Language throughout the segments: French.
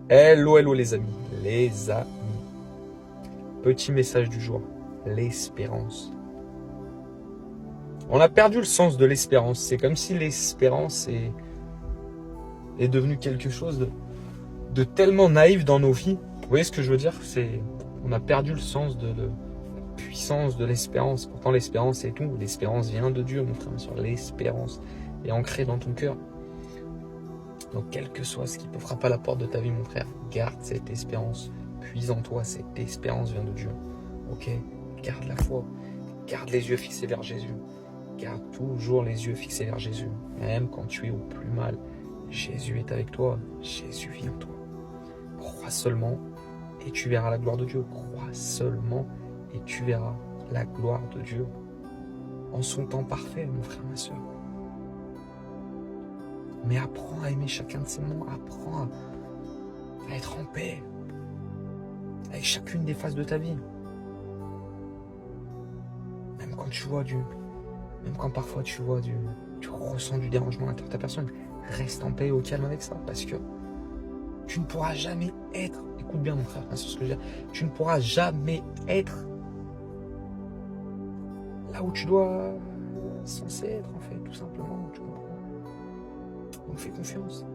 Hello, hello les amis. Les amis. Petit message du jour. L'espérance. On a perdu le sens de l'espérance. C'est comme si l'espérance est devenue quelque chose de tellement naïf dans nos vies. Vous voyez ce que je veux dire? On a perdu le sens de la puissance de l'espérance. Pourtant l'espérance c'est tout. L'espérance vient de Dieu, mon frère. Sur l'espérance est ancrée dans ton cœur. Donc quel que soit ce qui peut frapper à la porte de ta vie, mon frère, garde cette espérance. Puise en toi, cette espérance vient de Dieu. Ok? Garde la foi. Garde les yeux fixés vers Jésus. Garde toujours les yeux fixés vers Jésus. Même quand tu es au plus mal, Jésus est avec toi. Jésus vit en toi. Crois seulement et tu verras la gloire de Dieu. Crois seulement et tu verras la gloire de Dieu. En son temps parfait, mon frère, ma soeur. Mais apprends à aimer chacun de ces moments. Apprends à être en paix avec chacune des phases de ta vie. Même quand tu vois même quand parfois tu ressens du dérangement à l'intérieur de ta personne, reste en paix et au calme avec ça, parce que tu ne pourras jamais être, écoute bien mon frère, c'est ce que je veux dire, tu ne pourras jamais être là où tu dois censé être en fait, tout simplement, tu comprends. Donc fais confiance.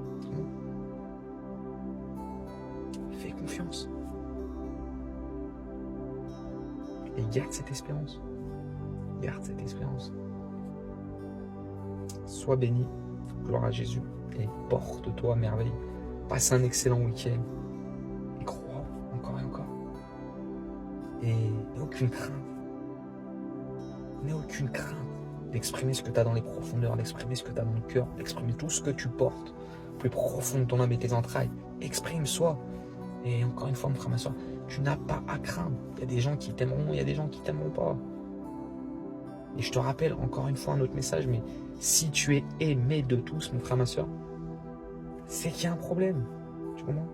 Fais confiance. Et garde cette espérance. Garde cette espérance. Sois béni, gloire à Jésus, et porte-toi à merveille. Passe un excellent week-end. Et crois encore et encore. Et n'aie aucune crainte. N'aie aucune crainte d'exprimer ce que tu as dans les profondeurs, d'exprimer ce que tu as dans le cœur, d'exprimer tout ce que tu portes, plus profond de ton âme et tes entrailles. Exprime-soi. Et encore une fois, mon frère, ma soeur, tu n'as pas à craindre. Il y a des gens qui t'aimeront, il y a des gens qui t'aimeront pas. Et je te rappelle encore une fois un autre message, mais si tu es aimé de tous, mon frère, ma soeur, c'est qu'il y a un problème. Tu comprends?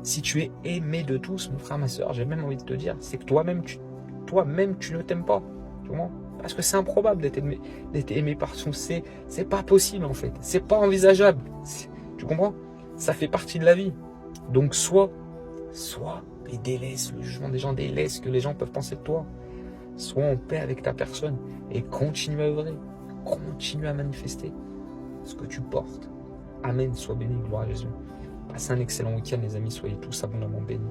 Si tu es aimé de tous, mon frère, ma soeur, j'ai même envie de te dire, c'est que toi-même, tu ne t'aimes pas. Tu comprends? Parce que c'est improbable d'être aimé par tous. C'est pas possible en fait. C'est pas envisageable. Tu comprends? Ça fait partie de la vie. Donc sois et délaisse le jugement des gens, délaisse ce que les gens peuvent penser de toi. Sois en paix avec ta personne et continue à œuvrer, continue à manifester ce que tu portes. Amen, sois béni, gloire à Jésus. Passez un excellent week-end les amis, soyez tous abondamment bénis.